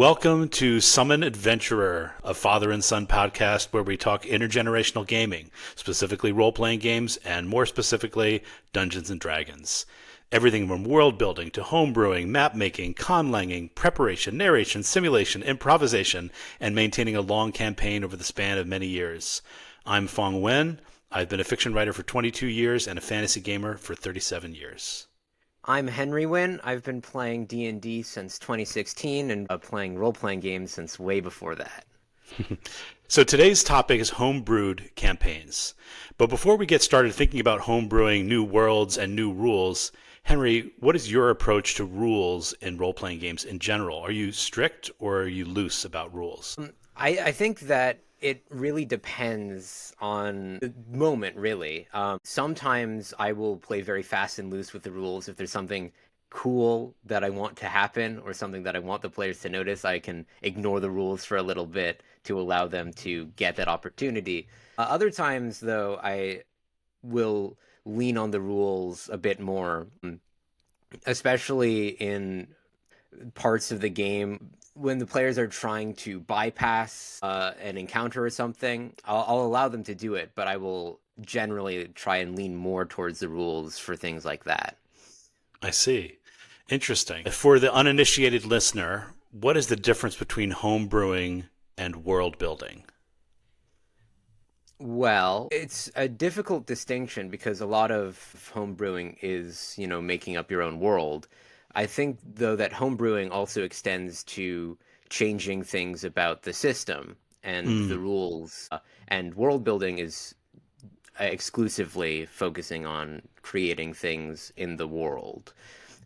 Welcome to Summon Adventurer, a father and son podcast where we talk intergenerational gaming, specifically role-playing games, and more specifically, Dungeons and Dragons. Everything from world building to homebrewing, map making, conlanging, preparation, narration, simulation, improvisation, and maintaining a long campaign over the span of many years. I'm Fong Wen. I've been a fiction writer for 22 years and a fantasy gamer for 37 years. I'm Henry Wynn. I've been playing D&D since 2016 and playing role-playing games since way before that. So today's topic is homebrewed campaigns. But before we get started thinking about homebrewing new worlds and new rules, Henry, what is your approach to rules in role-playing games in general? Are you strict or are you loose about rules? I think that it really depends on the moment, really. Sometimes I will play very fast and loose with the rules. If there's something cool that I want to happen or something that I want the players to notice, I can ignore the rules for a little bit to allow them to get that opportunity. Other times, though, I will lean on the rules a bit more, especially in parts of the game when the players are trying to bypass an encounter or something. I'll allow them to do it, but I will generally try and lean more towards the rules for things like that. I see. Interesting. For the uninitiated listener, what is the difference between homebrewing and world building? Well, it's a difficult distinction because a lot of homebrewing is, making up your own world. I think, though, that homebrewing also extends to changing things about the system and the rules, and world building is exclusively focusing on creating things in the world.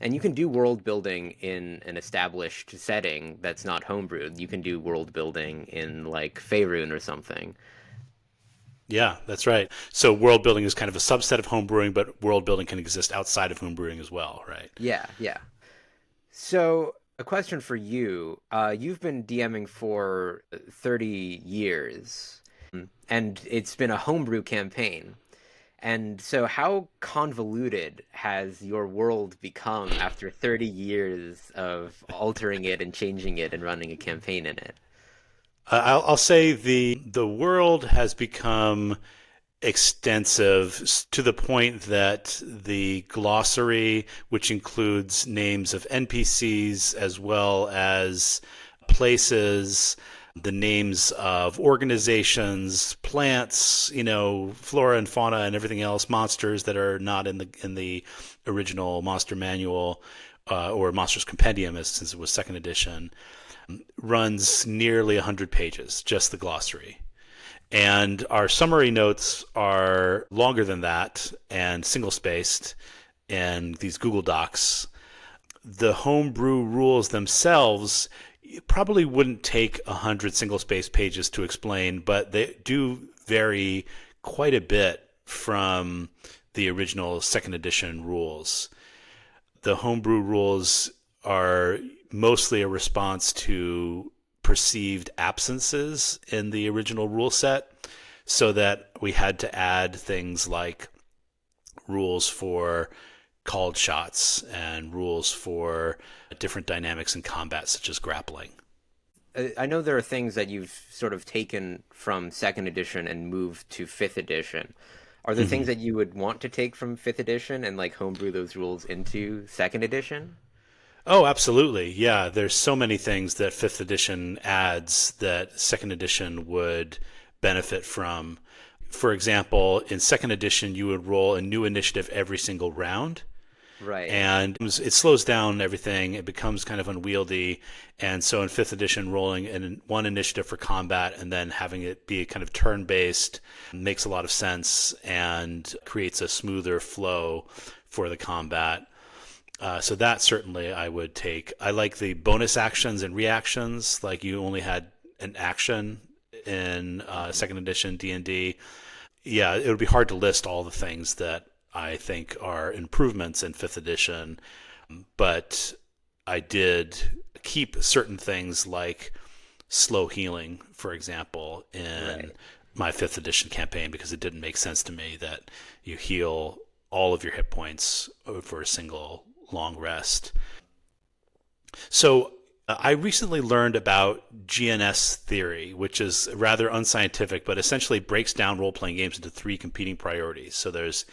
And you can do world building in an established setting that's not homebrewed. You can do world building in, like, Faerun or something. Yeah, that's right. So world building is kind of a subset of homebrewing, but world building can exist outside of homebrewing as well, right? Yeah, yeah. So, a question for you. You've been DMing for 30 years, and it's been a homebrew campaign. And so, how convoluted has your world become after 30 years of altering it and changing it and running a campaign in it? I'll say the world has become extensive to the point that the glossary, which includes names of NPCs as well as places, the names of organizations, plants, flora and fauna and everything else, monsters that are not in the original Monster Manual or Monsters Compendium, since it was second edition, runs nearly 100 pages, just the glossary. And our summary notes are longer than that and single-spaced in these Google Docs. The homebrew rules themselves probably wouldn't take 100 single-spaced pages to explain, but they do vary quite a bit from the original second edition rules. The homebrew rules are mostly a response to perceived absences in the original rule set, so that we had to add things like rules for called shots and rules for different dynamics in combat, such as grappling. I know there are things that you've sort of taken from second edition and moved to fifth edition. Are there things that you would want to take from fifth edition and like homebrew those rules into second edition? Oh, absolutely. Yeah, there's so many things that 5th edition adds that 2nd edition would benefit from. For example, in 2nd edition, you would roll a new initiative every single round. Right. And it slows down everything. It becomes kind of unwieldy. And so in 5th edition, rolling one initiative for combat and then having it be kind of turn-based makes a lot of sense and creates a smoother flow for the combat. So that certainly I would take. I like the bonus actions and reactions. Like you only had an action in second edition D&D. Yeah, it would be hard to list all the things that I think are improvements in fifth edition, but I did keep certain things like slow healing, for example, in my fifth edition campaign, because it didn't make sense to me that you heal all of your hit points for a single long rest. So I recently learned about GNS Theory, which is rather unscientific, but essentially breaks down role playing games into three competing priorities. So there's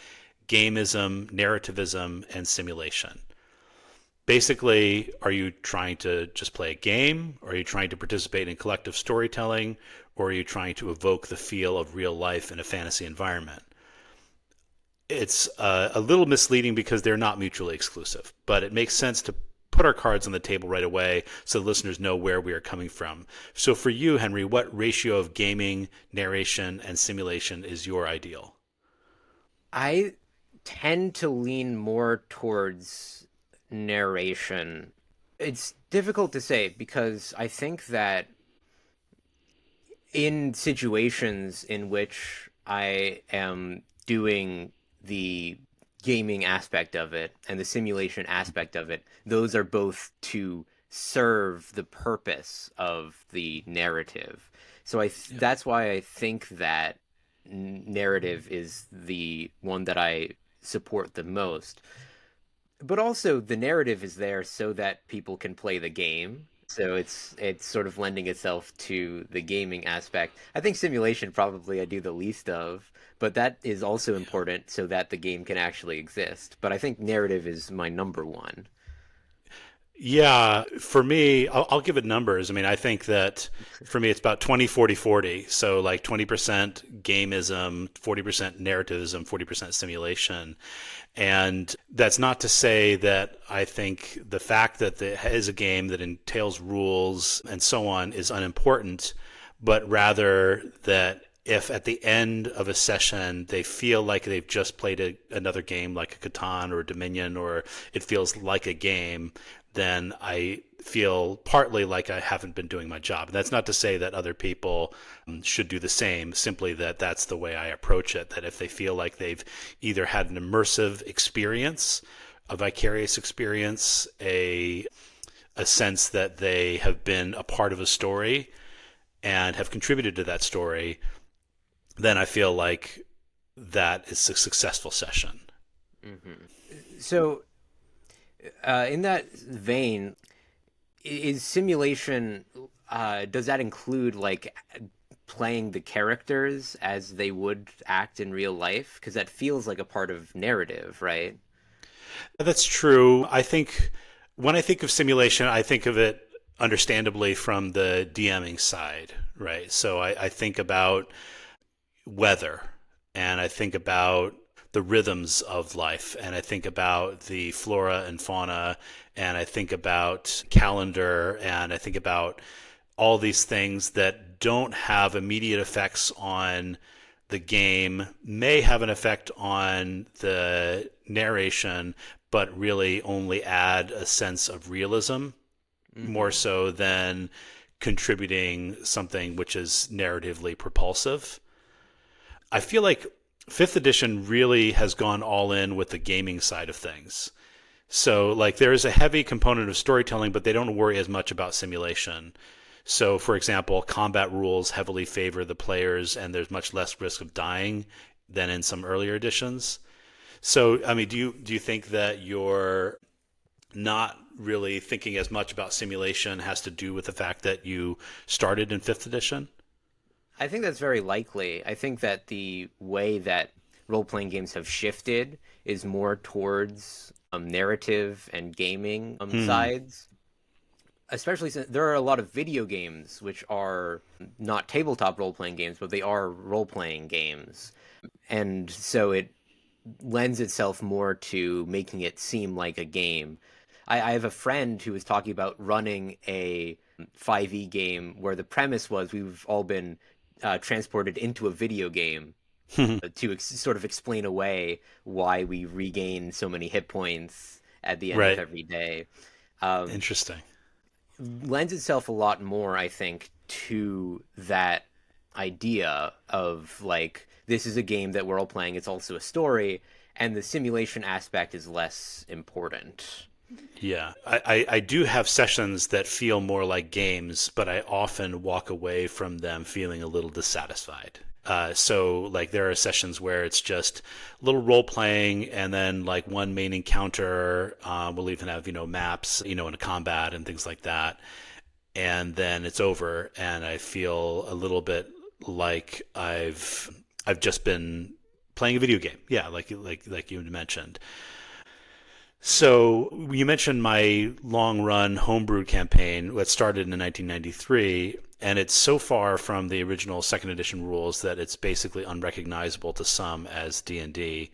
gamism, narrativism, and simulation. Basically, are you trying to just play a game? Or are you trying to participate in collective storytelling? Or are you trying to evoke the feel of real life in a fantasy environment? It's a little misleading because they're not mutually exclusive, but it makes sense to put our cards on the table right away so the listeners know where we are coming from. So for you, Henry, what ratio of gaming, narration, and simulation is your ideal? I tend to lean more towards narration. It's difficult to say because I think that in situations in which I am doing the gaming aspect of it and the simulation aspect of it, those are both to serve the purpose of the narrative. So Yeah. that's why I think that narrative is the one that I support the most. But also the narrative is there so that people can play the game. So it's sort of lending itself to the gaming aspect. I think simulation probably I do the least of, but that is also important so that the game can actually exist. But I think narrative is my number one. Yeah, for me, I'll give it numbers. I mean, I think that for me, it's about 20, 40, 40. So like 20% gamism, 40% narrativism, 40% simulation. And that's not to say that I think the fact that it is a game that entails rules and so on is unimportant, but rather that if at the end of a session they feel like they've just played another game like a Catan or a Dominion, or it feels like a game, then I feel partly like I haven't been doing my job. And that's not to say that other people should do the same, simply that that's the way I approach it. That if they feel like they've either had an immersive experience, a vicarious experience, a sense that they have been a part of a story and have contributed to that story, then I feel like that is a successful session. Hmm. So, in that vein, is simulation, does that include like playing the characters as they would act in real life? Because that feels like a part of narrative, right? That's true. I think when I think of simulation, I think of it understandably from the DMing side, right? So I think about weather, and I think about the rhythms of life, and I think about the flora and fauna, and I think about calendar, and I think about all these things that don't have immediate effects on the game, may have an effect on the narration, but really only add a sense of realism more Hmm. so than contributing something which is narratively propulsive. I feel like fifth edition really has gone all in with the gaming side of things. So, like, there is a heavy component of storytelling, but they don't worry as much about simulation. So, for example, combat rules heavily favor the players, and there's much less risk of dying than in some earlier editions. So, I mean, do you think that you're not really thinking as much about simulation has to do with the fact that you started in fifth edition? I think that's very likely. I think that the way that role-playing games have shifted is more towards narrative and gaming Hmm. sides. Especially since there are a lot of video games which are not tabletop role-playing games, but they are role-playing games. And so it lends itself more to making it seem like a game. I have a friend who was talking about running a 5e game where the premise was we've all been transported into a video game to sort of explain away why we regain so many hit points at the end of Right. every day. Um, Interesting. lends itself a lot more, I think, to that idea of like this is a game that we're all playing. It's also a story, and the simulation aspect is less important. Yeah, I do have sessions that feel more like games, but I often walk away from them feeling a little dissatisfied. So, like, there are sessions where it's just a little role playing, and then like one main encounter. We'll even have maps, in a combat and things like that, and then it's over, and I feel a little bit like I've just been playing a video game. Yeah, like you mentioned. So you mentioned my long run homebrew campaign that started in 1993, and it's so far from the original second edition rules that it's basically unrecognizable to some as D&D.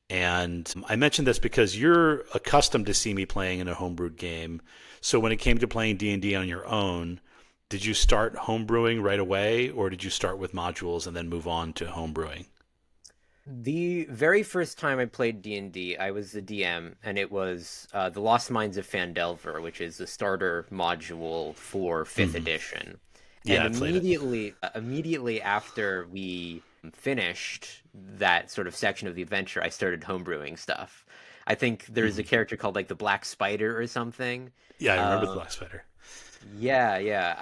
And I mentioned this because you're accustomed to see me playing in a homebrewed game. So when it came to playing D&D on your own, did you start homebrewing right away, or did you start with modules and then move on to homebrewing? The very first time I played D&D, I was the DM, and it was The Lost Mines of Phandelver, which is the starter module for 5th Hmm. edition. Yeah, And I played it. immediately after we finished that sort of section of the adventure, I started homebrewing stuff. I think there's a Hmm. character called like the Black Spider or something. Yeah, I remember the Um, Black Spider. yeah, yeah.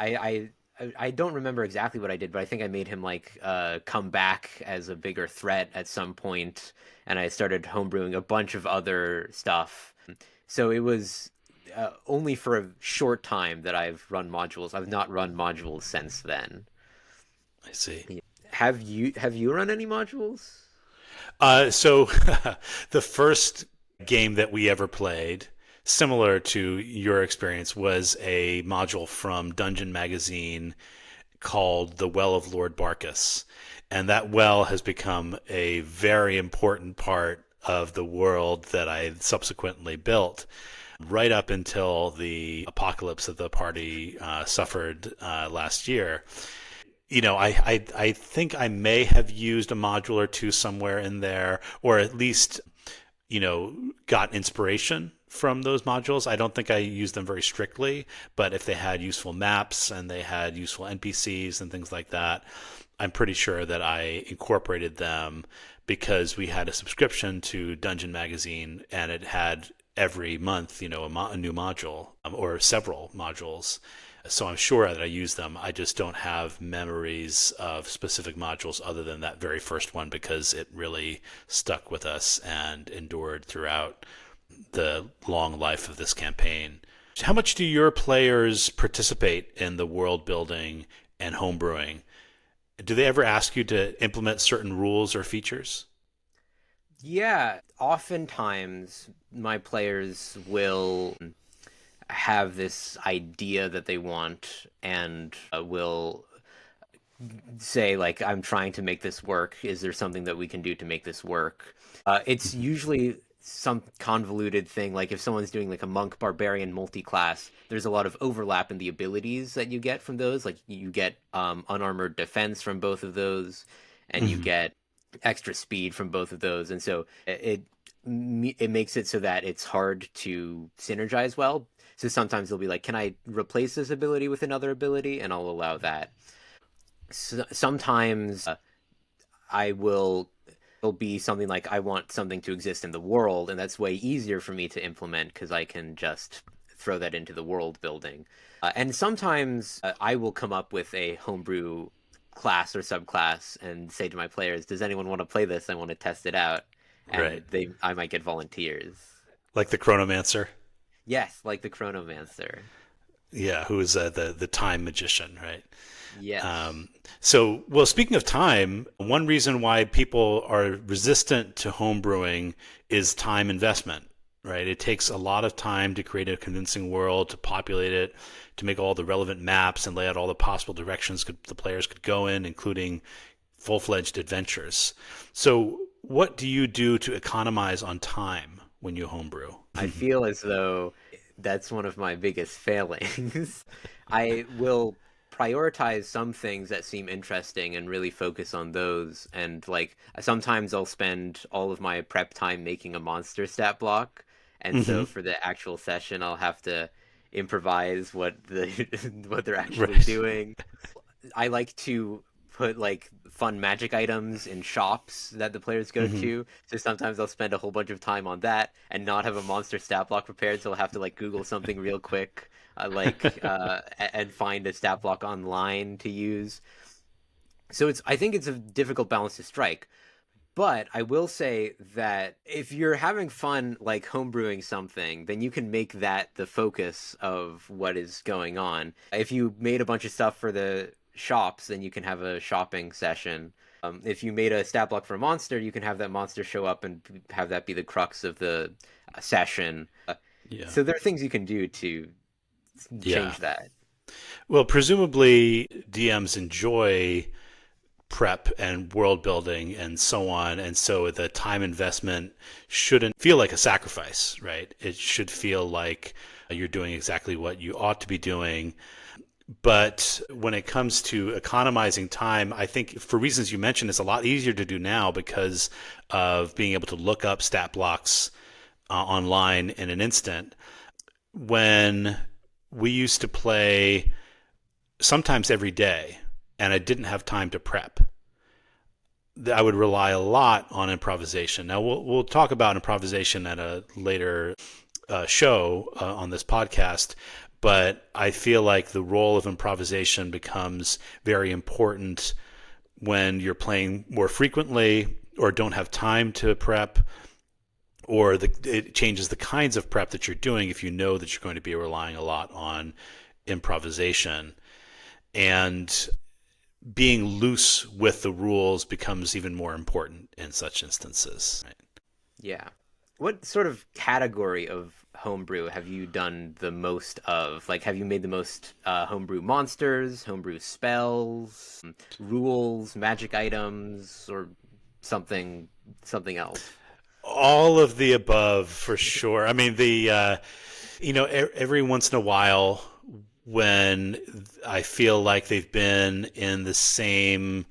I don't remember exactly what I did, but I think I made him like come back as a bigger threat at some point, and I started homebrewing a bunch of other stuff. So it was only for a short time that I've run modules. I've not run modules since then. I see. Yeah. Have you run any modules? So the first game that we ever played, similar to your experience, was a module from Dungeon Magazine called The Well of Lord Barkis. And that well has become a very important part of the world that I subsequently built right up until the apocalypse that the party suffered last year. I think I may have used a module or two somewhere in there, or at least, got inspiration from those modules. I don't think I used them very strictly, but if they had useful maps and they had useful NPCs and things like that, I'm pretty sure that I incorporated them because we had a subscription to Dungeon Magazine and it had every month, a new module or several modules. So I'm sure that I use them. I just don't have memories of specific modules other than that very first one because it really stuck with us and endured throughout the long life of this campaign. How much do your players participate in the world building and homebrewing? Do they ever ask you to implement certain rules or features? Yeah, oftentimes my players will have this idea that they want and will say like I'm trying to make this work. Is there something that we can do to make this work? It's Mhm. usually some convoluted thing, like if someone's doing like a monk barbarian multi-class, there's a lot of overlap in the abilities that you get from those. Like you get unarmored defense from both of those, and you Mhm. get extra speed from both of those, and so it makes it so that it's hard to synergize well. So sometimes they'll be like, "Can I replace this ability with another ability?" And I'll allow that. Sometimes I will it'll be something like I want something to exist in the world, and that's way easier for me to implement because I can just throw that into the world building. And sometimes I will come up with a homebrew class or subclass and say to my players, "Does anyone want to play this? I want to test it out." Right. And I might get volunteers. Like the Chronomancer. Yes, like the Chronomancer. Yeah, who is the time magician, right? Yes. Well, speaking of time, one reason why people are resistant to homebrewing is time investment, right? It takes a lot of time to create a convincing world, to populate it, to make all the relevant maps and lay out all the possible directions the players could go in, including full-fledged adventures. So, what do you do to economize on time when you homebrew? I feel as though that's one of my biggest failings. I will prioritize some things that seem interesting and really focus on those. And like sometimes I'll spend all of my prep time making a monster stat block. And Hmm. so for the actual session, I'll have to improvise what what they're actually Right. doing. I like to put like fun magic items in shops that the players go Hmm. to. So sometimes I'll spend a whole bunch of time on that and not have a monster stat block prepared, so I'll have to like Google something real quick, and find a stat block online to use. So I think it's a difficult balance to strike. But I will say that if you're having fun, like homebrewing something, then you can make that the focus of what is going on. If you made a bunch of stuff for the shops, then you can have a shopping session. If you made a stat block for a monster, you can have that monster show up and have that be the crux of the session. Yeah. So there are things you can do to Yeah. change that. Well, presumably DMs enjoy prep and world building and so on. And so the time investment shouldn't feel like a sacrifice, right? It should feel like you're doing exactly what you ought to be doing. But when it comes to economizing time, I think for reasons you mentioned, it's a lot easier to do now because of being able to look up stat blocks online in an instant. When we used to play sometimes every day and I didn't have time to prep, I would rely a lot on improvisation. Now we'll talk about improvisation at a later show on this podcast, but I feel like the role of improvisation becomes very important when you're playing more frequently or don't have time to prep, or it changes the kinds of prep that you're doing if you know that you're going to be relying a lot on improvisation. And being loose with the rules becomes even more important in such instances. Right? Yeah. What sort of category of homebrew have you done the most of? Like, have you made the most homebrew monsters, homebrew spells, rules, magic items, or something something else? All of the above, for sure. I mean, every once in a while, when I feel like they've been in the same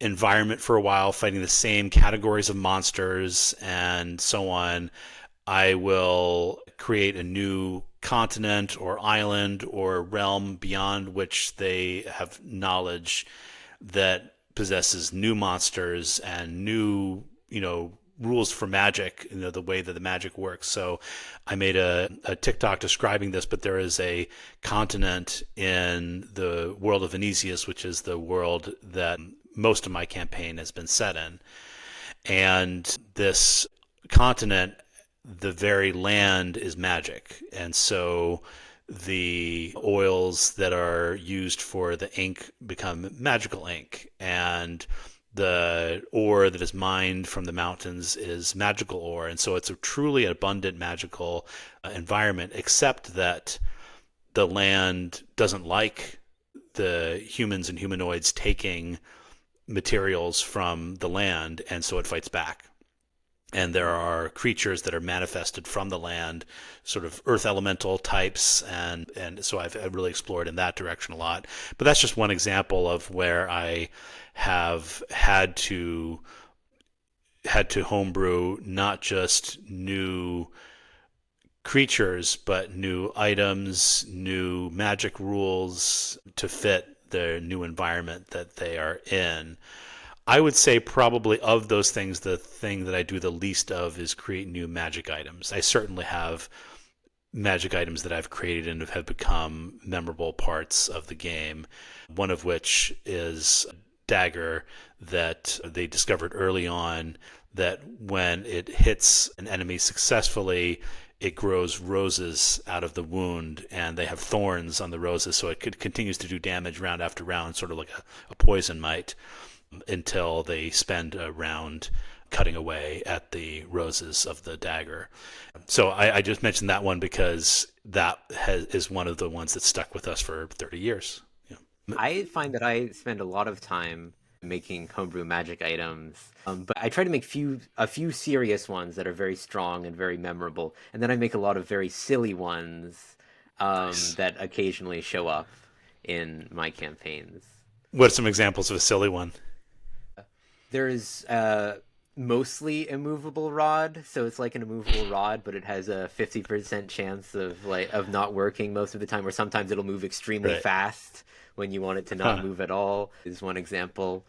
environment for a while, fighting the same categories of monsters and so on, I will create a new continent or island or realm beyond which they have knowledge that possesses new monsters and new, rules for magic, the way that the magic works. So I made a TikTok describing this, but there is a continent in the world of Venesius, which is the world that most of my campaign has been set in. And this continent, the very land is magic. And so the oils that are used for the ink become magical ink. And the ore that is mined from the mountains is magical ore. And so it's a truly abundant magical environment, except that the land doesn't like the humans and humanoids taking materials from the land, and so it fights back. And there are creatures that are manifested from the land, sort of earth elemental types, and so I've really explored in that direction a lot. But that's just one example of where I have had to homebrew not just new creatures, but new items, new magic rules to fit the new environment that they are in. I would say probably of those things, the thing that I do the least of is create new magic items. I certainly have magic items that I've created and have become memorable parts of the game. One of which is a dagger that they discovered early on, that when it hits an enemy successfully, it grows roses out of the wound, and they have thorns on the roses, so it continues to do damage round after round, sort of like a poison might, until they spend a round cutting away at the roses of the dagger. So I just mentioned that one because is one of the ones that stuck with us for 30 years. Yeah. I find that I spend a lot of time making homebrew magic items, but I try to make a few serious ones that are very strong and very memorable, and then I make a lot of very silly ones Nice. that occasionally show up in my campaigns. What are some examples of a silly one? There's mostly immovable rod, so it's like an immovable rod, but it has a 50% chance of not working most of the time, or sometimes it'll move extremely Right. fast when you want it to not Huh. move at all, is one example.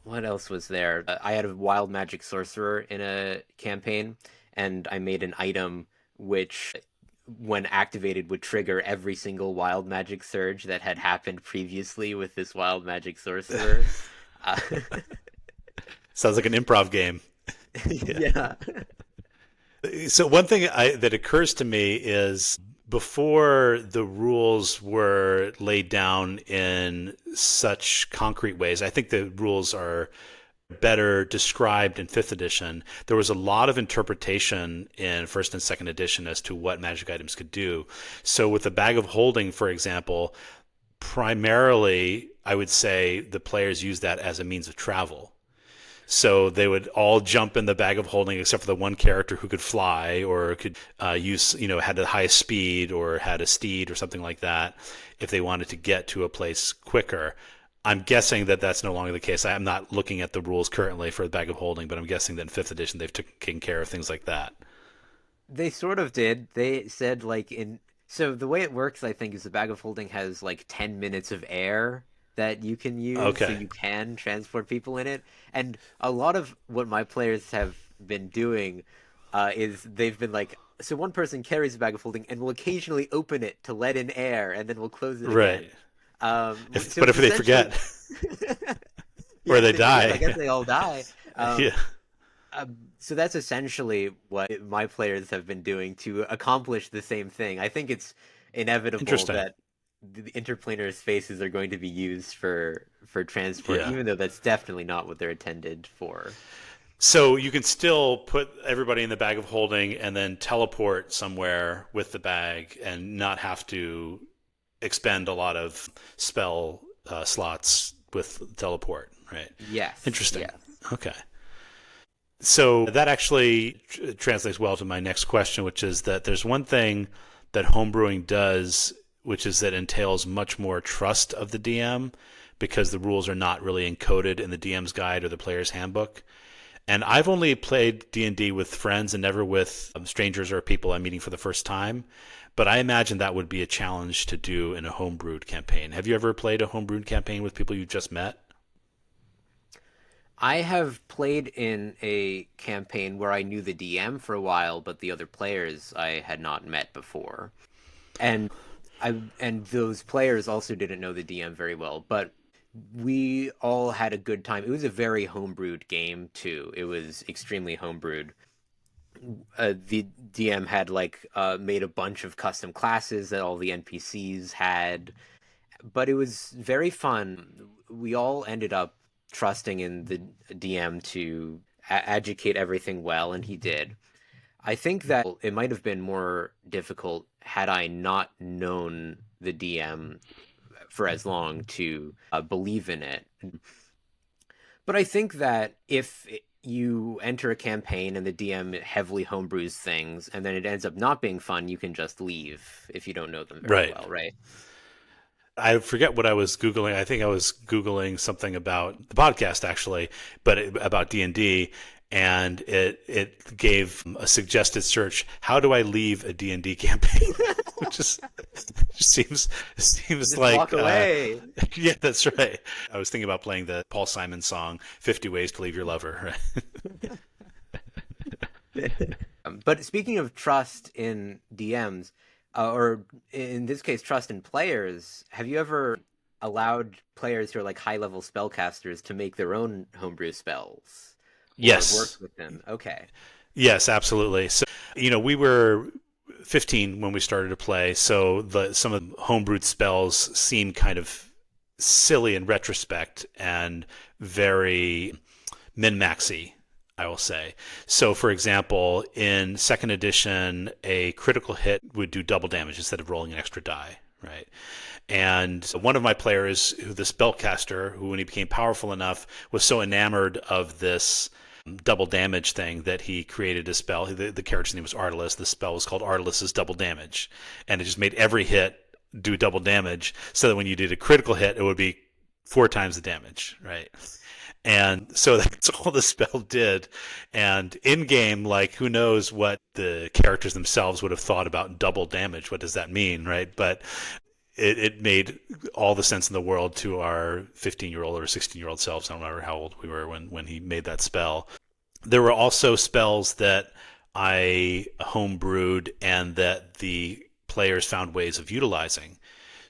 What else was there? I had a wild magic sorcerer in a campaign, and I made an item which, when activated, would trigger every single wild magic surge that had happened previously with this wild magic sorcerer. Uh, Sounds like an improv game. Yeah. yeah. So one thing that occurs to me is before the rules were laid down in such concrete ways, I think the rules are better described in fifth edition. There was a lot of interpretation in first and second edition as to what magic items could do. So with the bag of holding, for example, primarily I would say the players use that as a means of travel. So they would all jump in the bag of holding, except for the one character who could fly or could use, had the highest speed or had a steed or something like that if they wanted to get to a place quicker. I'm guessing that that's no longer the case. I'm not looking at the rules currently for the bag of holding, but I'm guessing that in fifth edition they've taken care of things like that. They sort of did. They said so the way it works, I think, is the bag of holding has like 10 minutes of air that you can use, so Okay. you can transport people in it. And a lot of what my players have been doing is they've been like, so one person carries a bag of holding and will occasionally open it to let in air, and then we'll close it again. Right. So But it's if they essentially, forget yeah, or if they they forget, I die, guess they all die. Um, yeah, so that's essentially what my players have been doing to accomplish the same thing. I think it's inevitable interesting. that the interplanar spaces are going to be used for transport, Yeah. even though that's definitely not what they're intended for. So you can still put everybody in the bag of holding and then teleport somewhere with the bag and not have to expend a lot of spell slots with teleport, right? Yes, Interesting. yes. Okay. So that actually translates well to my next question, which is that there's one thing that homebrewing does, which is that entails much more trust of the DM because the rules are not really encoded in the DM's guide or the player's handbook. And I've only played D&D with friends and never with strangers or people I'm meeting for the first time. But I imagine that would be a challenge to do in a homebrewed campaign. Have you ever played a homebrewed campaign with people you just met? I have played in a campaign where I knew the DM for a while, but the other players I had not met before. And and those players also didn't know the DM very well, but we all had a good time. It was a very homebrewed game too. It was extremely homebrewed. The DM had made a bunch of custom classes that all the NPCs had, but it was very fun. We all ended up trusting in the DM to educate everything well, and he did. I think that it might have been more difficult had I not known the DM for as long to believe in it. But I think that if you enter a campaign and the DM heavily homebrews things and then it ends up not being fun, you can just leave if you don't know them very Right. well, right? I forget what I was Googling. I think I was Googling something about the podcast actually, but about D&D, and it gave a suggested search, how do I leave a D&D campaign? Which is just seems Just like walk away. yeah, that's right. I was thinking about playing the Paul Simon song 50 Ways to Leave Your Lover, right? But speaking of trust in DMs, or in this case, trust in players, have you ever allowed players who are like high-level spellcasters to make their own homebrew spells or Yes. work with them? Okay. Yes, absolutely. So, we were 15 when we started to play, so some of the homebrewed spells seem kind of silly in retrospect and very min-maxy, I will say. So, for example, in second edition, a critical hit would do double damage instead of rolling an extra die, right? And one of my players, who the spellcaster, who when he became powerful enough, was so enamored of this double damage thing that he created a spell. The character's name was Artelis. The spell was called Artelis's Double Damage. And it just made every hit do double damage so that when you did a critical hit, it would be 4 times the damage, right? And so that's all the spell did. And in game, like, who knows what the characters themselves would have thought about double damage? What does that mean, right? But it made all the sense in the world to our 15-year-old or 16-year-old selves. I don't remember how old we were when he made that spell. There were also spells that I homebrewed and that the players found ways of utilizing.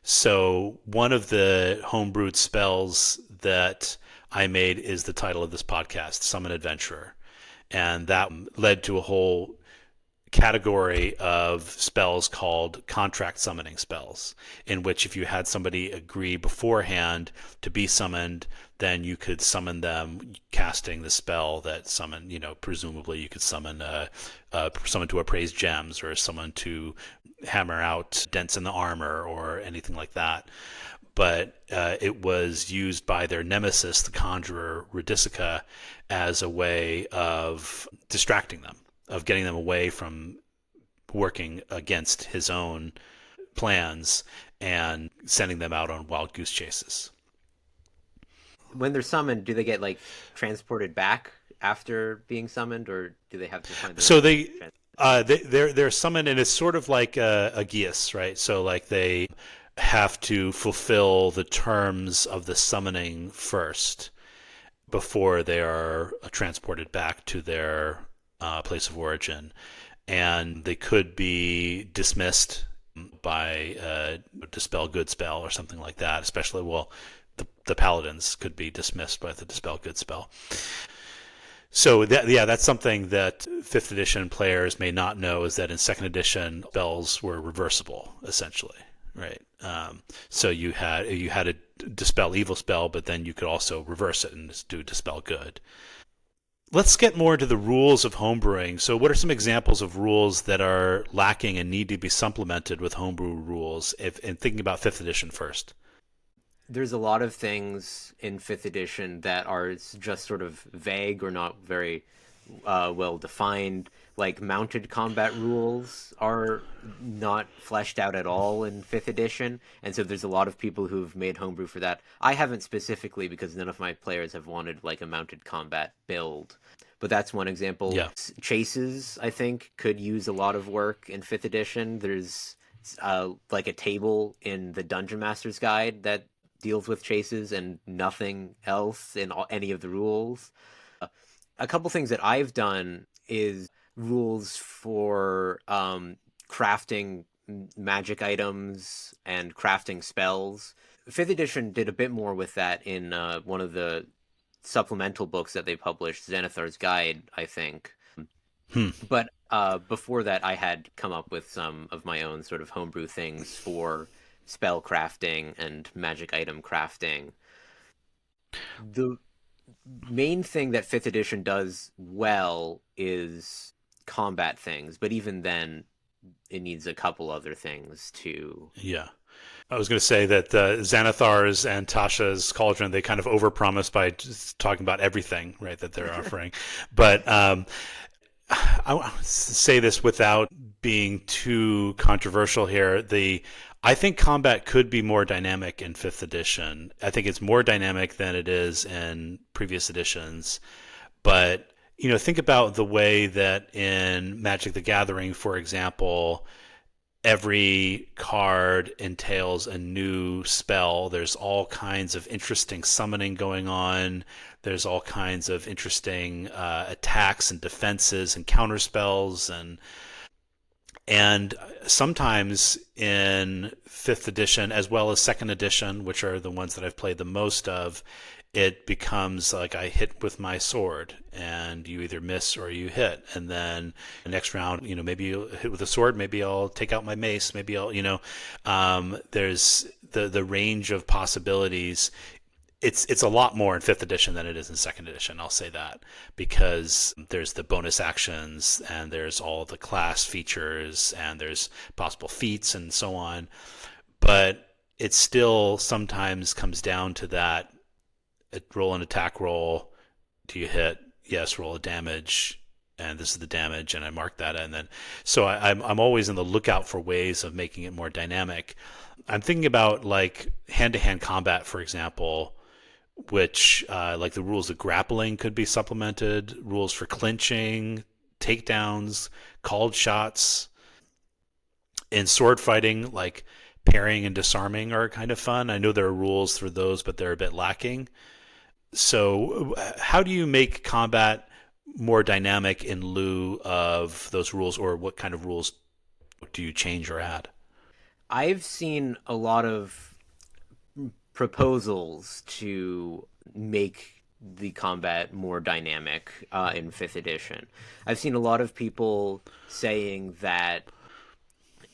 So one of the homebrewed spells that I made is the title of this podcast, Summon Adventurer. And that led to a whole category of spells called contract summoning spells, in which if you had somebody agree beforehand to be summoned, then you could summon them casting the spell that summon, presumably you could summon someone to appraise gems, or someone to hammer out dents in the armor, or anything like that. But it was used by their nemesis, the conjurer Radicica, as a way of distracting them, of getting them away from working against his own plans and sending them out on wild goose chases. When they're summoned, do they get like transported back after being summoned, or do they have to find their So own they trans- they're summoned, and it's sort of like a geas, right? So like they have to fulfill the terms of the summoning first before they are transported back to their place of origin, and they could be dismissed by dispel good spell or something like that. Especially, well, the paladins could be dismissed by the dispel good spell. So that's something that 5th edition players may not know, is that in 2nd edition spells were reversible, essentially, right? So you had a dispel evil spell, but then you could also reverse it and do dispel good. Let's get more into the rules of homebrewing. So what are some examples of rules that are lacking and need to be supplemented with homebrew rules, and thinking about 5th edition first? There's a lot of things in 5th edition that are just sort of vague or not very well defined. Like mounted combat rules are not fleshed out at all in 5th edition, and so there's a lot of people who've made homebrew for that. I haven't specifically, because none of my players have wanted like a mounted combat build. But that's one example. Yeah. Chases, I think, could use a lot of work in 5th edition. There's like a table in the Dungeon Master's Guide that deals with chases and nothing else in any of the rules. A couple things that I've done is rules for crafting magic items and crafting spells. 5th edition did a bit more with that in one of the supplemental books that they published, Xanathar's Guide, I think. But before that, I had come up with some of my own sort of homebrew things for spell crafting and magic item crafting. The main thing that 5th edition does well is combat things, but even then it needs a couple other things to... Yeah. I was going to say that Xanathar's and Tasha's Cauldron, they kind of overpromise by just talking about everything, right, that they're offering. But I want to say this without being too controversial here. I think combat could be more dynamic in 5th edition. I think it's more dynamic than it is in previous editions. But, think about the way that in Magic the Gathering, for example, every card entails a new spell. There's all kinds of interesting summoning going on. There's all kinds of interesting attacks and defenses and counter spells, and sometimes in 5th edition, as well as 2nd edition, which are the ones that I've played the most of, it becomes like I hit with my sword and you either miss or you hit. And then the next round, maybe you hit with a sword, maybe I'll take out my mace, maybe I'll, there's the range of possibilities. It's a lot more in 5th edition than it is in 2nd edition, I'll say that, because there's the bonus actions and there's all the class features and there's possible feats and so on. But it still sometimes comes down to that: roll an attack roll. Do you hit? Yes, roll a damage. And this is the damage, and I mark that. And then, so I'm always on the lookout for ways of making it more dynamic. I'm thinking about like hand-to-hand combat, for example, which like the rules of grappling could be supplemented, rules for clinching, takedowns, called shots. In sword fighting, like parrying and disarming are kind of fun. I know there are rules for those, but they're a bit lacking. So, how do you make combat more dynamic in lieu of those rules, or what kind of rules do you change or add? I've seen a lot of proposals to make the combat more dynamic in fifth edition. I've seen a lot of people saying that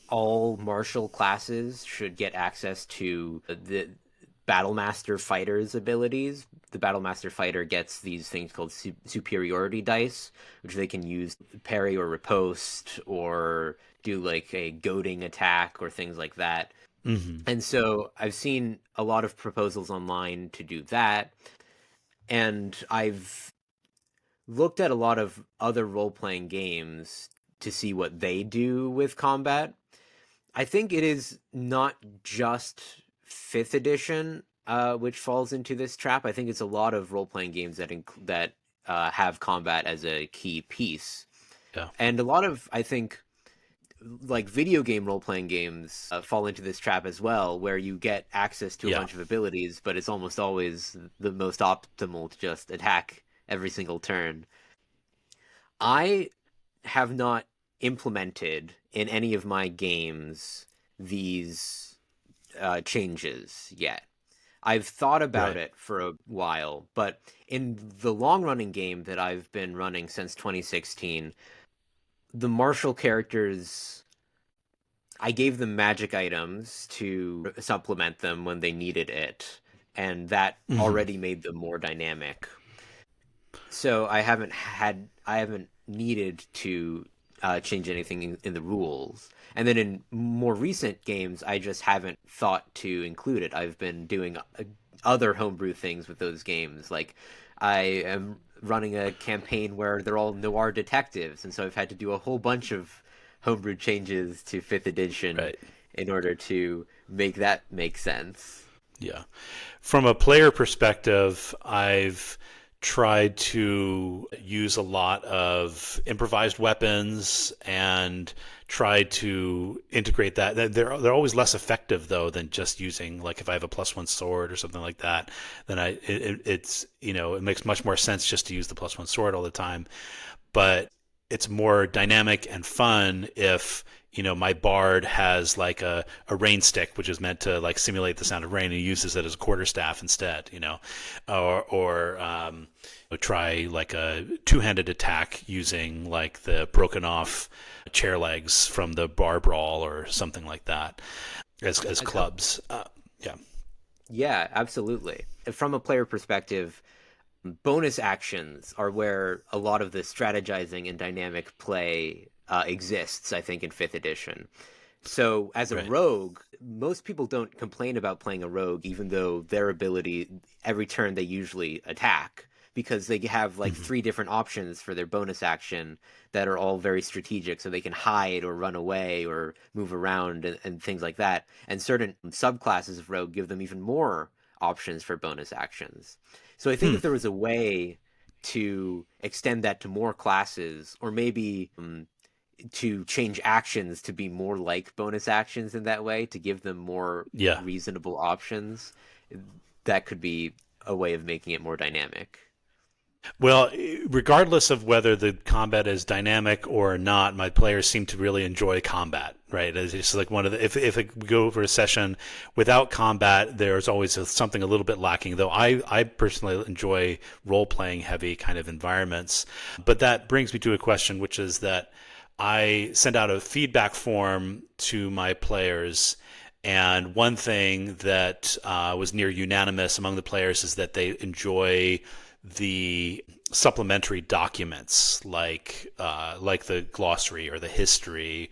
all martial classes should get access to the Battlemaster fighter's abilities. The Battlemaster fighter gets these things called superiority dice, which they can use to parry or riposte or do like a goading attack or things like that. Mm-hmm. And so I've seen a lot of proposals online to do that. And I've looked at a lot of other role playing games to see what they do with combat. I think it is not just fifth edition which falls into this trap. I think it's a lot of role playing games that have combat as a key piece, Yeah. and a lot of, I think, like video game role playing games fall into this trap as well, where you get access to a Yeah. bunch of abilities, but it's almost always the most optimal to just attack every single turn. I have not implemented in any of my games these changes yet. I've thought about Right. it for a while, but in the long running game that I've been running since 2016, the martial characters, I gave them magic items to supplement them when they needed it, and that Mm-hmm. already made them more dynamic. So I haven't needed to change anything in the rules. And then in more recent games, I just haven't thought to include it. I've been doing other homebrew things with those games. Like I am running a campaign where they're all noir detectives, and so I've had to do a whole bunch of homebrew changes to fifth edition Right. in order to make that make sense. Yeah. From a player perspective, I've tried to use a lot of improvised weapons and tried to integrate that. They're always less effective though than just using, like, if I have a +1 sword or something like that, then it's it makes much more sense just to use the +1 sword all the time. But it's more dynamic and fun if my bard has like a rain stick, which is meant to like simulate the sound of rain, and he uses it as a quarterstaff instead, or try like a two-handed attack using like the broken off chair legs from the bar brawl or something like that as clubs. Yeah. Yeah, absolutely. From a player perspective, bonus actions are where a lot of the strategizing and dynamic play exists, I think, in fifth edition. So, as a Right. rogue, most people don't complain about playing a rogue, even though their ability, every turn they usually attack, because they have like Mm-hmm. three different options for their bonus action that are all very strategic. So they can hide or run away or move around and things like that. And certain subclasses of rogue give them even more options for bonus actions. So I think Hmm. if there was a way to extend that to more classes, or maybe to change actions to be more like bonus actions in that way, to give them more Yeah. reasonable options, that could be a way of making it more dynamic. Well, regardless of whether the combat is dynamic or not, my players seem to really enjoy combat, right? It's just like one of the, if we go over a session without combat, there's always something a little bit lacking, though I personally enjoy role-playing heavy kind of environments. But that brings me to a question, which is that I send out a feedback form to my players, and one thing that was near unanimous among the players is that they enjoy the supplementary documents like the glossary or the history,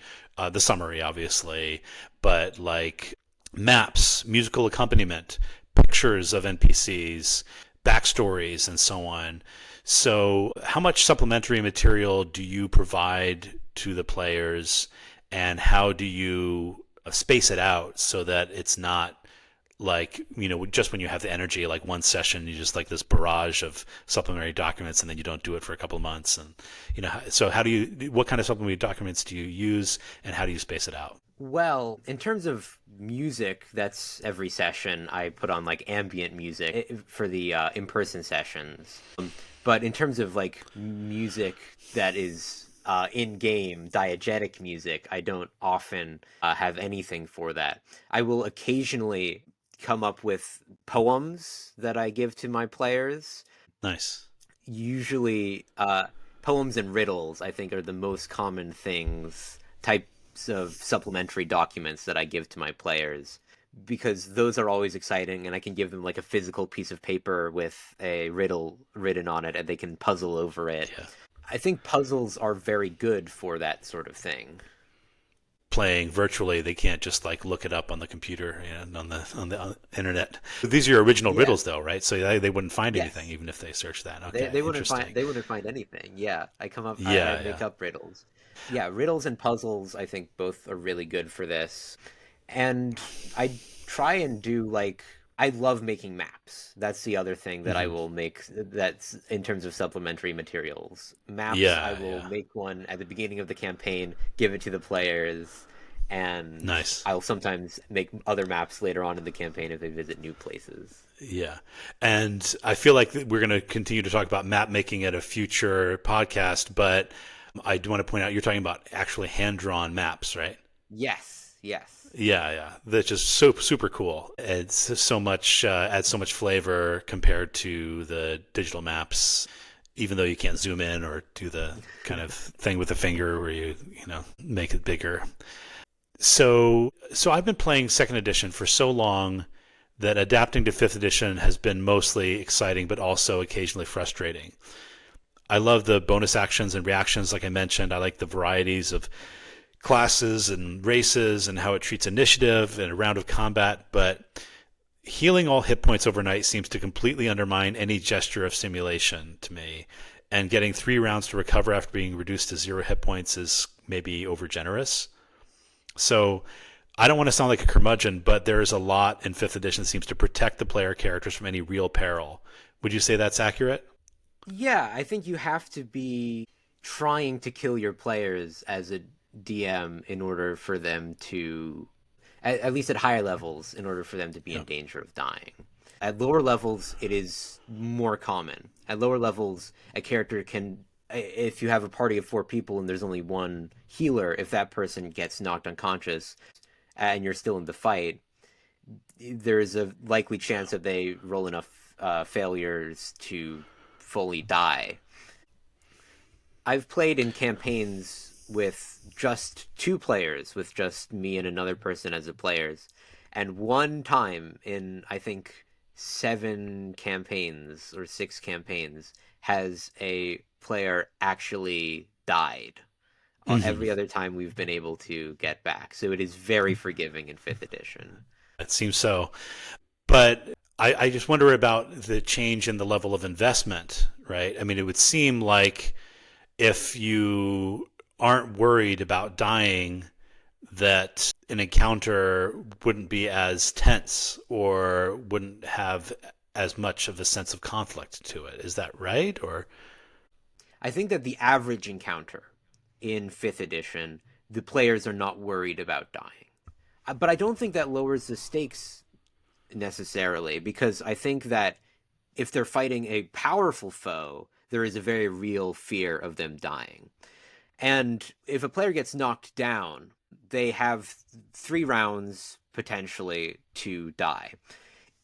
the summary, obviously, but like maps, musical accompaniment, pictures of NPCs, backstories, and so on. So, how much supplementary material do you provide to the players, and how do you space it out so that it's not like, just when you have the energy, like one session, you just like this barrage of supplementary documents, and then you don't do it for a couple of months. And, so what kind of supplementary documents do you use, and how do you space it out? Well, in terms of music, that's every session I put on like ambient music for the in-person sessions. But in terms of like music that is in-game diegetic music, I don't often have anything for that. I will occasionally come up with poems that I give to my players. Nice. Usually, poems and riddles, I think, are the most common types of supplementary documents that I give to my players, because those are always exciting, and I can give them like a physical piece of paper with a riddle written on it, and they can puzzle over it. Yeah. I think puzzles are very good for that sort of thing. Playing virtually, they can't just like look it up on the computer and on the internet. These are your original Yeah. riddles, though, right? So they wouldn't find Yes. anything even if they search that. Okay, They interesting. wouldn't find anything. Yeah, I Yeah, make yeah. up riddles. Yeah, riddles and puzzles I think both are really good for this. And I try and do like I love making maps. That's the other thing that I Hmm. will make that's in terms of supplementary materials. Maps, I Yeah, will yeah. make one at the beginning of the campaign, give it to the players, and Nice. I'll sometimes make other maps later on in the campaign if they visit new places. Yeah. And I feel like we're going to continue to talk about map making at a future podcast, but I do want to point out you're talking about actually hand drawn maps, right? Yes, yes. Yeah, yeah. That's just so super cool. It's so much adds so much flavor compared to the digital maps. Even though you can't zoom in or do the kind of thing with the finger where you make it bigger. So I've been playing second edition for so long that adapting to fifth edition has been mostly exciting, but also occasionally frustrating. I love the bonus actions and reactions, like I mentioned. I like the varieties of classes and races and how it treats initiative and a round of combat, but healing all hit points overnight seems to completely undermine any gesture of simulation to me. And getting 3 rounds to recover after being reduced to 0 hit points is maybe overgenerous. So I don't want to sound like a curmudgeon, but there is a lot in 5th edition that seems to protect the player characters from any real peril. Would you say that's accurate? Yeah, I think you have to be trying to kill your players as a DM in order for them to, at least at higher levels, in order for them to be Yeah. in danger of dying. At lower levels, it is more common. At lower levels, a character can, if you have a party of 4 people and there's only one healer, if that person gets knocked unconscious and you're still in the fight, there is a likely chance that they roll enough failures to fully die. I've played in campaigns with just 2 players, with just me and another person as the players. And one time in, I think, 7 campaigns or 6 campaigns, has a player actually died. Hmm. Every other time we've been able to get back. So it is very forgiving in 5th edition. It seems so. But I just wonder about the change in the level of investment, right? I mean, it would seem like if you aren't worried about dying, that an encounter wouldn't be as tense or wouldn't have as much of a sense of conflict to it. Is that right? Or I think that the average encounter in 5th edition, the players are not worried about dying. But I don't think that lowers the stakes necessarily, because I think that if they're fighting a powerful foe, there is a very real fear of them dying. And if a player gets knocked down, they have 3 rounds potentially to die.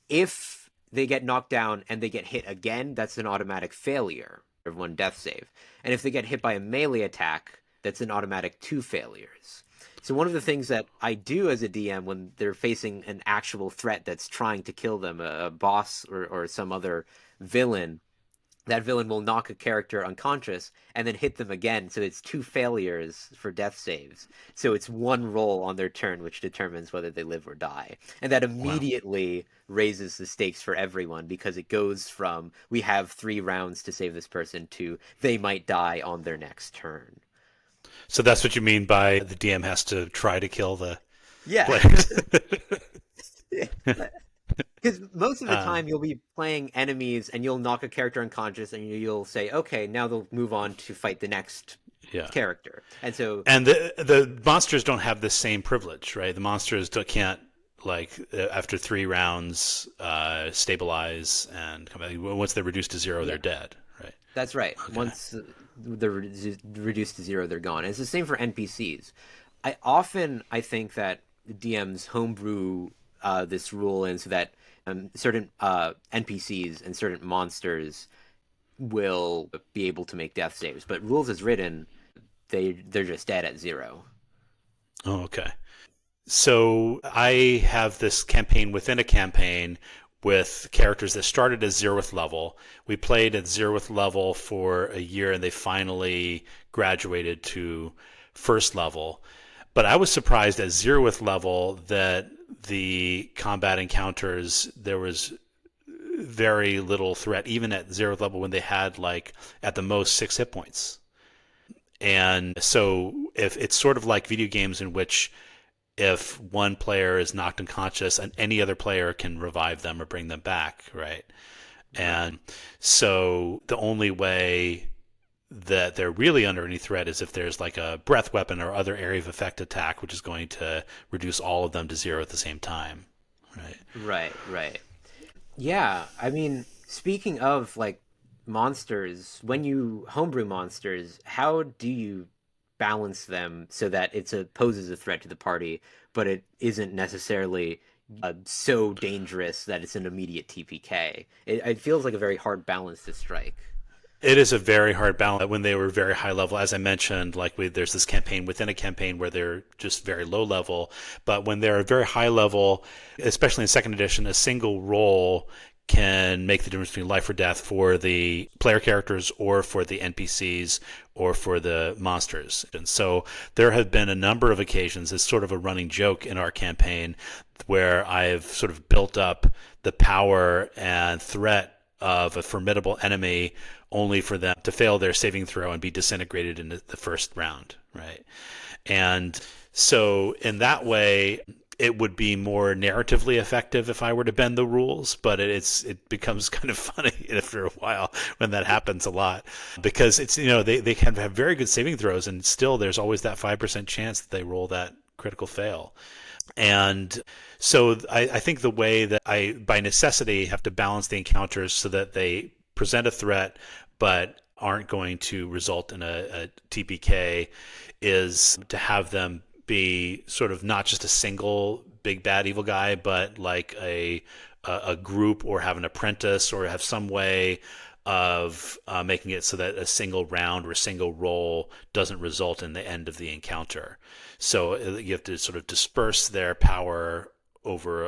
If they get knocked down and they get hit again, that's an automatic failure of 1 death save. And if they get hit by a melee attack, that's an automatic 2 failures. So one of the things that I do as a DM when they're facing an actual threat that's trying to kill them, a boss or some other villain, that villain will knock a character unconscious and then hit them again. So it's 2 failures for death saves. So it's 1 roll on their turn, which determines whether they live or die. And that wow. immediately raises the stakes for everyone, because it goes from we have 3 rounds to save this person to they might die on their next turn. So that's what you mean by the DM has to try to kill the Yeah. players. Because most of the Um, time you'll be playing enemies and you'll knock a character unconscious and you'll say, okay, now they'll move on to fight the next yeah. character. And so, And the monsters don't have the same privilege, right? The monsters can't like after 3 rounds stabilize and come back. Once they're reduced to zero, they're yeah, dead, right? that's right. Okay. Once they're reduced to zero, they're gone. And it's the same for NPCs. I think that the DMs homebrew this rule in so that certain NPCs and certain monsters will be able to make death saves. But rules as written, they're just dead at zero. Oh, okay. So I have this campaign within a campaign with characters that started as zeroth level. We played at zeroth level for a year and they finally graduated to first level. But I was surprised at zeroth level that the combat encounters, there was very little threat, even at zeroth level when they had like at the most 6 hit points. And so if it's sort of like video games in which if one player is knocked unconscious and any other player can revive them or bring them back, right? Right. And so the only way that they're really under any threat is if there's like a breath weapon or other area of effect attack, which is going to reduce all of them to zero at the same time, right? Right, right. Yeah, I mean, speaking of like monsters, when you homebrew monsters, how do you balance them so that poses a threat to the party, but it isn't necessarily so dangerous that it's an immediate TPK? It feels like a very hard balance to strike. It is a very hard balance. When they were very high level, as I mentioned, there's this campaign within a campaign where they're just very low level. But when they're very high level, especially in second edition, a single roll can make the difference between life or death for the player characters or for the NPCs or for the monsters. And so there have been a number of occasions, it's sort of a running joke in our campaign, where I've sort of built up the power and threat of a formidable enemy only for them to fail their saving throw and be disintegrated in the first round, right? And so in that way, it would be more narratively effective if I were to bend the rules, but it becomes kind of funny after a while when that happens a lot, because it's they can have very good saving throws and still there's always that 5% chance that they roll that critical fail. And so I think the way that I, by necessity, have to balance the encounters so that they present a threat but aren't going to result in a TPK is to have them be sort of not just a single big bad evil guy, but like a group or have an apprentice or have some way of making it so that a single round or a single roll doesn't result in the end of the encounter. So you have to sort of disperse their power over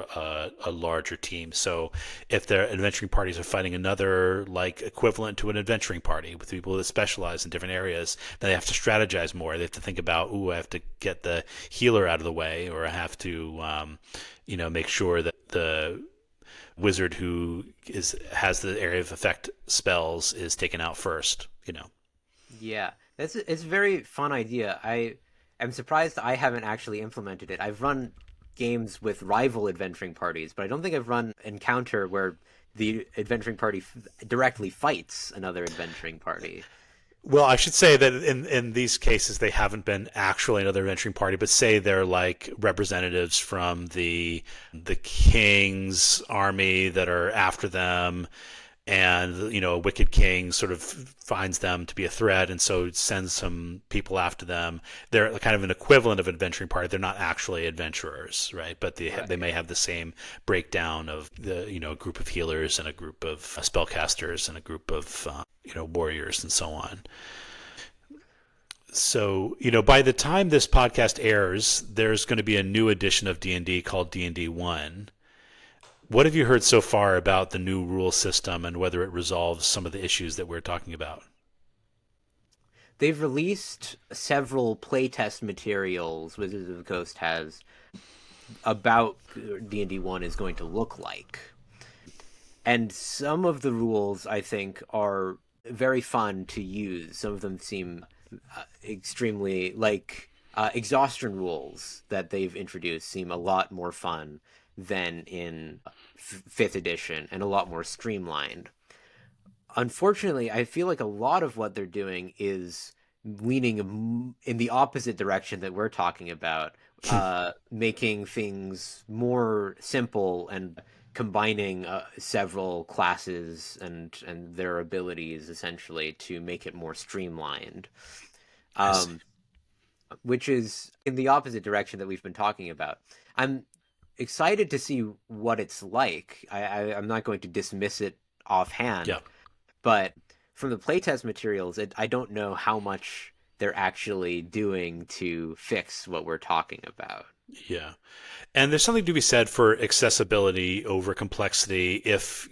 a larger team. So if their adventuring parties are fighting another like equivalent to an adventuring party with people that specialize in different areas, then they have to strategize more. They have to think about, I have to get the healer out of the way, or I have to, make sure that the wizard who has the area of effect spells is taken out first. Yeah, it's a very fun idea. I am surprised I haven't actually implemented it. I've run games with rival adventuring parties, but I don't think I've run Encounter where the adventuring party directly fights another adventuring party. Well, I should say that in these cases they haven't been actually another adventuring party, but say they're like representatives from the king's army that are after them, and a wicked king sort of finds them to be a threat and so sends some people after them. They're kind of an equivalent of an adventuring party. They're not actually adventurers, right? But they Right. may have the same breakdown of a group of healers and a group of spellcasters and a group of warriors and so on. So, by the time this podcast airs, there's going to be a new edition of D&D called D&D 1. What have you heard so far about the new rule system and whether it resolves some of the issues that we're talking about? They've released several playtest materials Wizards of the Coast has about D&D 1 is going to look like. And some of the rules I think are very fun to use. Some of them seem extremely like exhaustion rules that they've introduced seem a lot more fun than in fifth edition, and a lot more streamlined. Unfortunately, I feel like a lot of what they're doing is leaning in the opposite direction that we're talking about, making things more simple and combining several classes and their abilities essentially to make it more streamlined. I see. Um, which is in the opposite direction that we've been talking about. I'm excited to see what it's like. I'm not going to dismiss it Yeah. offhand, but from the playtest materials, I don't know how much they're actually doing to fix what we're talking about. Yeah. And there's something to be said for accessibility over complexity. If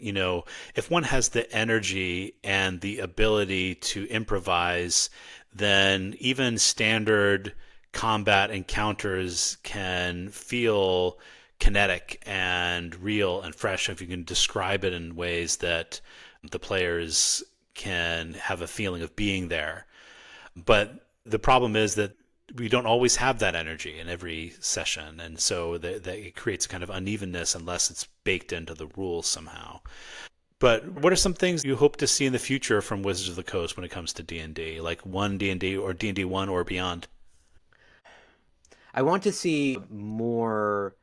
one has the energy and the ability to improvise, then even standard combat encounters can feel kinetic and real and fresh if you can describe it in ways that the players can have a feeling of being there. But the problem is that we don't always have that energy in every session, and so that it creates a kind of unevenness unless it's baked into the rules somehow. But what are some things you hope to see in the future from Wizards of the Coast when it comes to D&D, like one D&D or D&D 1 or beyond? I want to see more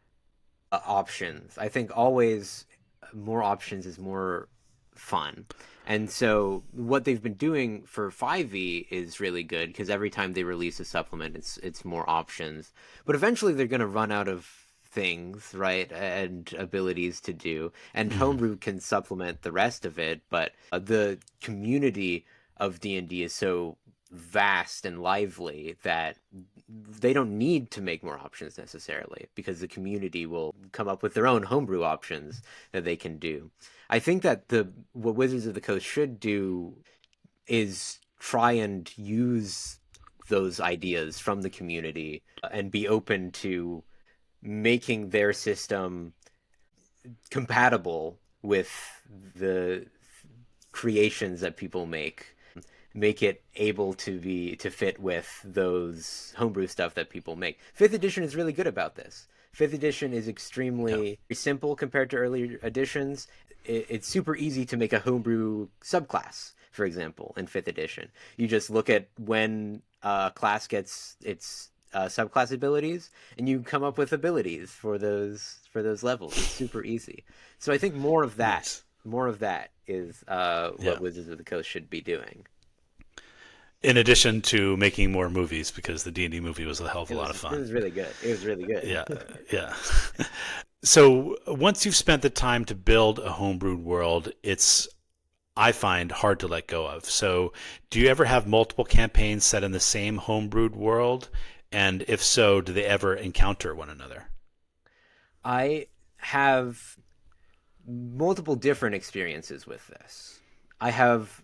options. I think always more options is more fun. And so what they've been doing for 5e is really good because every time they release a supplement, it's more options. But eventually they're going to run out of things, right? And abilities to do. And Mm-hmm. Homebrew can supplement the rest of it, but the community of D&D is so vast and lively that they don't need to make more options necessarily because the community will come up with their own homebrew options that they can do. I think that the what Wizards of the Coast should do is try and use those ideas from the community and be open to making their system compatible with the creations that people make it able to fit with those homebrew stuff that people make. Fifth edition is really good about this. Fifth edition is Yeah. extremely simple compared to earlier editions. It's super easy to make a homebrew subclass, for example, in fifth edition. You just look at when a class gets its subclass abilities, and you come up with abilities for those levels. It's super easy. So I think Nice. more of that is Yeah. what Wizards of the Coast should be doing. In addition to making more movies, because the D&D movie was a hell of a lot of It fun. was really good. It was really good. Yeah. Yeah. So once you've spent the time to build a homebrewed world, it's I find hard to let go of. So do you ever have multiple campaigns set in the same homebrewed world? And if so, do they ever encounter one another? I have multiple different experiences with this. I have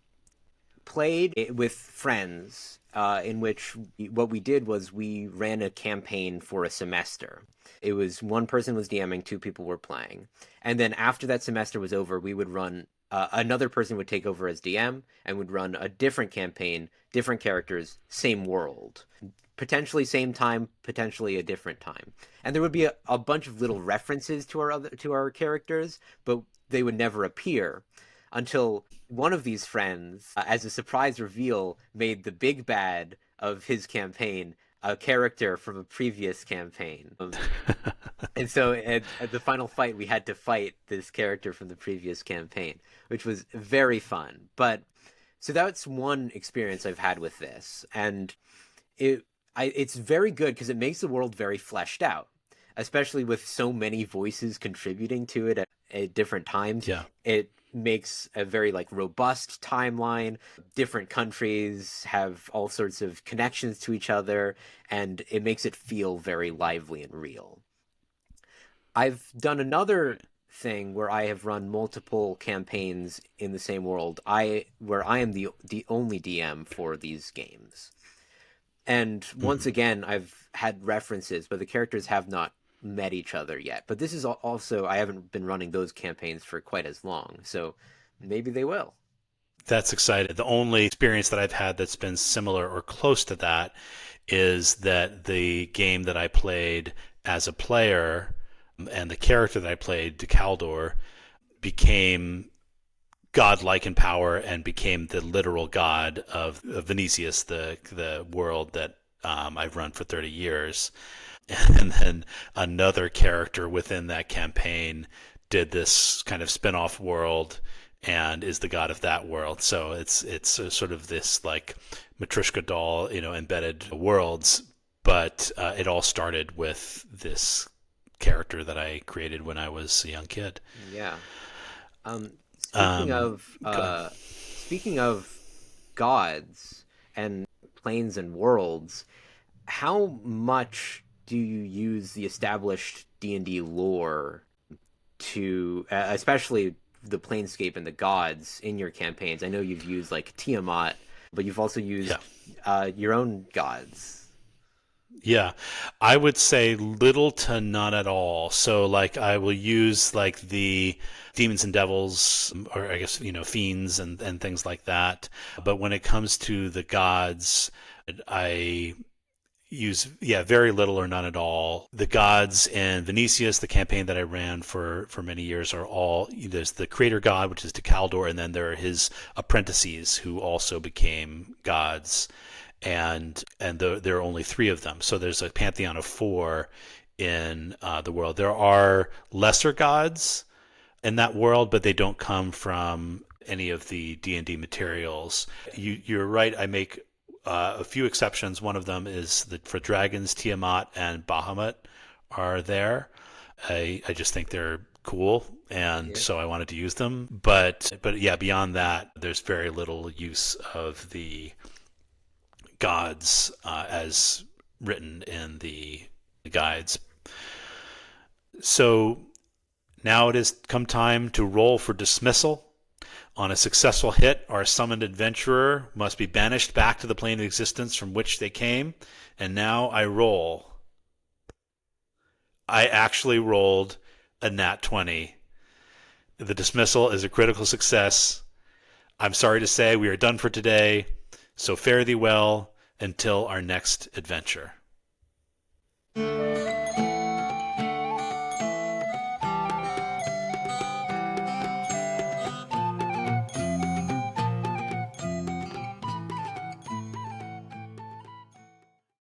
played it with friends in which what we did was we ran a campaign for a semester. It was one person was DMing, two people were playing. And then after that semester was over, we would run another person would take over as DM and would run a different campaign, different characters, same world. Potentially same time, potentially a different time. And there would be a bunch of little references to our characters, but they would never appear until one of these friends, as a surprise reveal, made the big bad of his campaign a character from a previous campaign. And so at the final fight, we had to fight this character from the previous campaign, which was very fun. But so that's one experience I've had with this, and it's very good because it makes the world very fleshed out, especially with so many voices contributing to it at different times. Yeah. It makes a very like robust timeline. Different countries have all sorts of connections to each other, and it makes it feel very lively and real. I've done another thing where I have run multiple campaigns in the same world. I where I am the only DM for these games. And once Hmm. again, I've had references, but the characters have not met each other yet. But this is also, I haven't been running those campaigns for quite as long, so maybe they will. That's exciting. The only experience that I've had that's been similar or close to that is that the game that I played as a player, and the character that I played, Decaldor, became godlike in power and became the literal god of Venetius, the world that I've run for 30 years. And then another character within that campaign did this kind of spin-off world and is the god of that world. So it's a sort of this like Matryoshka doll, embedded worlds. But it all started with this character that I created when I was a young kid. Yeah. Speaking Um, of speaking of gods and planes and worlds, how much do you use the established D&D lore to, especially the planescape and the gods in your campaigns? I know you've used like Tiamat, but you've also used your own gods. Yeah, I would say little to none at all. So, like, I will use like the demons and devils, or I guess fiends and things like that. But when it comes to the gods, I use very little or none at all. The gods in Venetius, the campaign that I ran for many years, are all there's the creator god, which is Decaldor, and then there are his apprentices who also became gods. There are only 3 of them. So there's a pantheon of 4 in the world. There are lesser gods in that world, but they don't come from any of the D&D materials. You're right. I make a few exceptions. One of them is that for dragons, Tiamat and Bahamut are there. I just think they're cool, and so I wanted to use them. But yeah, beyond that, there's very little use of the gods as written in the guides. So now it has come time to roll for dismissal. On a successful hit, our summoned adventurer must be banished back to the plane of existence from which they came. And now I roll. I actually rolled a nat 20. The dismissal is a critical success. I'm sorry to say we are done for today. So fare thee well until our next adventure.